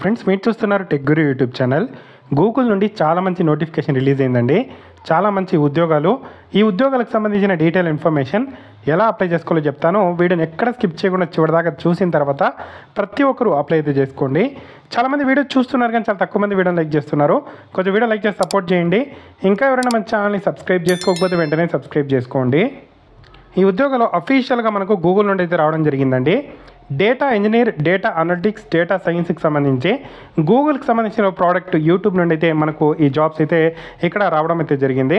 Friends మీరు చూస్తున్నారు tech గురు YouTube channel. Google నుండి చాలా మంచి నోటిఫికేషన్ రిలీజ్ అయిందండి. చాలా మంచి ఉద్యోగాలు. ఈ ఉద్యోగాలకు సంబంధించిన డీటెయిల్ ఇన్ఫర్మేషన్ ఎలా అప్లై చేసుకోవాలో చెప్తాను. వీడియోని ఎక్కడ స్కిప్ చేయకుండా చివరిదాకా చూసిన తర్వాత ప్రతి ఒక్కరు అప్లై అయితే చేసుకోండి. చాలామంది వీడియో చూస్తున్నారు కానీ చాలా తక్కువ మంది వీడియోని లైక్ చేస్తున్నారు. కొంచెం వీడియో లైక్ చేసి సపోర్ట్ చేయండి. ఇంకా ఎవరైనా మన ఛానల్ని సబ్స్క్రైబ్ చేసుకోకపోతే వెంటనే సబ్స్క్రైబ్ చేసుకోండి. ఈ ఉద్యోగాలు అఫీషియల్గా మనకు గూగుల్ నుండి అయితే రావడం జరిగిందండి. Data engineer, data analytics, data సైన్స్కి సంబంధించి గూగుల్కి సంబంధించిన ప్రోడక్ట్ యూట్యూబ్ నుండి అయితే మనకు ఈ జాబ్స్ అయితే ఇక్కడ రావడం అయితే జరిగింది.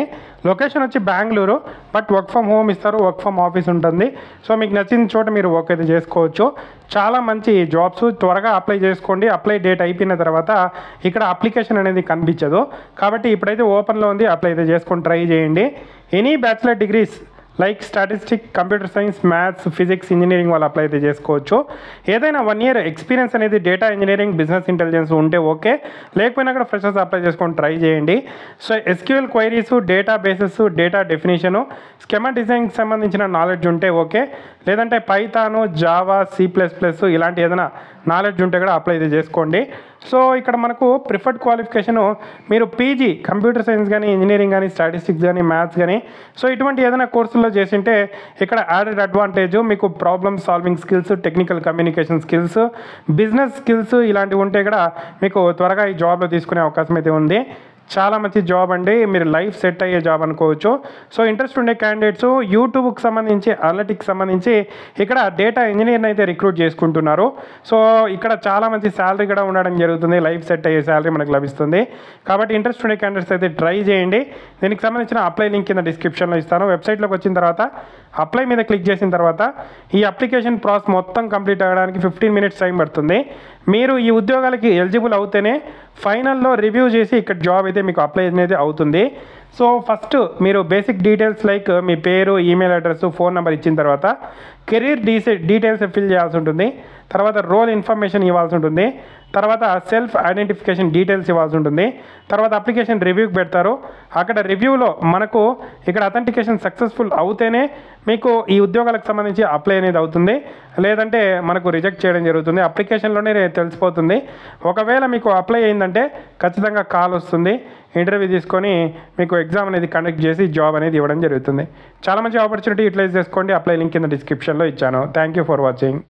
లొకేషన్ వచ్చి Bengaluru, but work from home ఇస్తారు, వర్క్ ఫ్రమ్ ఆఫీస్ ఉంటుంది. సో మీకు నచ్చిన చోట మీరు వర్క్ అయితే చేసుకోవచ్చు. చాలా మంచి జాబ్స్, త్వరగా అప్లై చేసుకోండి. అప్లై డేట్ అయిపోయిన తర్వాత ఇక్కడ అప్లికేషన్ అనేది కనిపించదు కాబట్టి ఇప్పుడైతే ఓపెన్లో ఉంది. అప్లై అయితే చేసుకొని ట్రై చేయండి. Any bachelor degrees like statistic, computer science, maths, physics, engineering వాళ్ళు అప్లై అయితే చేసుకోవచ్చు. ఏదైనా 1 year ఎక్స్పీరియన్స్ అనేది డేటా ఇంజనీరింగ్, బిజినెస్ ఇంటెలిజెన్స్ ఉంటే ఓకే, లేకపోయినా కూడా ఫ్రెషర్స్ అప్లై చేసుకొని ట్రై చేయండి. So SQL queries, data bases, data definition, schema డిజైన్కి సంబంధించిన నాలెడ్జ్ ఉంటే ఓకే, లేదంటే పైథాను, జావా, C++ ఇలాంటి ఏదైనా నాలెడ్జ్ ఉంటే కూడా అప్లై అయితే చేసుకోండి. సో ఇక్కడ మనకు ప్రిఫర్డ్ క్వాలిఫికేషను మీరు పీజీ కంప్యూటర్ సైన్స్ కానీ, ఇంజనీరింగ్ కానీ, స్టాటిస్టిక్స్ కానీ, మ్యాథ్స్ కానీ సో ఇటువంటి ఏదైనా కోర్సుల్లో చేసింటే ఇక్కడ యాడెడ్ అడ్వాంటేజ్ మీకు problem solving skills, technical communication skills, business skills ఇలాంటివి ఉంటే కూడా మీకు త్వరగా ఈ జాబ్లో తీసుకునే అవకాశం అయితే ఉంది. చాలా మంచి జాబ్ అండి. మీరు లైఫ్ సెట్ అయ్యే జాబ్ అనుకోవచ్చు. సో ఇంట్రెస్ట్ ఉండే క్యాండిడేట్స్ యూట్యూబ్కి సంబంధించి, అనలిటిక్స్ సంబంధించి ఇక్కడ డేటా ఇంజనీర్ని అయితే రిక్రూట్ చేసుకుంటున్నారు. సో ఇక్కడ చాలా మంచి శాలరీ కూడా ఉండడం జరుగుతుంది. లైఫ్ సెట్ అయ్యే శాలరీ మనకు లభిస్తుంది. కాబట్టి ఇంట్రెస్ట్ ఉండే క్యాండిడేట్స్ అయితే ట్రై చేయండి. దీనికి సంబంధించిన అప్లై లింక్ కింద డిస్క్రిప్షన్లో ఇస్తాను. వెబ్సైట్లోకి వచ్చిన తర్వాత అప్లై మీద క్లిక్ చేసిన తర్వాత ఈ అప్లికేషన్ ప్రాసెస్ మొత్తం కంప్లీట్ అవ్వడానికి 15 minutes టైం పడుతుంది. మీరు ఈ ఉద్యోగాలకి ఎలిజిబుల్ అవుతేనే ఫైనల్లో రివ్యూ చేసి ఇక్కడ జాబ్ అయితే మీకు అప్లై అనేది అవుతుంది. సో ఫస్ట్ మీరు బేసిక్ డీటెయిల్స్ లైక్ మీ పేరు, ఈమెయిల్ అడ్రస్, ఫోన్ నెంబర్ ఇచ్చిన తర్వాత కెరీర్ డీటెయిల్స్ ఫిల్ చేయాల్సి ఉంటుంది. తర్వాత రోల్ ఇన్ఫర్మేషన్ ఇవ్వాల్సి ఉంటుంది. తర్వాత సెల్ఫ్ ఐడెంటిఫికేషన్ డీటెయిల్స్ ఇవ్వాల్సి ఉంటుంది. తర్వాత అప్లికేషన్ రివ్యూకి పెడతారు. అక్కడ రివ్యూలో మనకు ఇక్కడ అథెంటికేషన్ సక్సెస్ఫుల్ అవుతేనే మీకు ఈ ఉద్యోగాలకు సంబంధించి అప్లై అనేది అవుతుంది, లేదంటే మనకు రిజెక్ట్ చేయడం జరుగుతుంది. అప్లికేషన్లోనే తెలిసిపోతుంది. ఒకవేళ మీకు అప్లై అయిందంటే ఖచ్చితంగా కాల్ వస్తుంది. ఇంటర్వ్యూ తీసుకొని మీకు ఎగ్జామ్ అనేది కండక్ట్ చేసి జాబ్ అనేది ఇవ్వడం జరుగుతుంది. చాలా మంచి ఆపర్చునిటీ యూటిలైజ్ చేసుకోండి. అప్లై లింక్ కింద డిస్క్రిప్షన్లో ఇచ్చాను. Thank you for watching.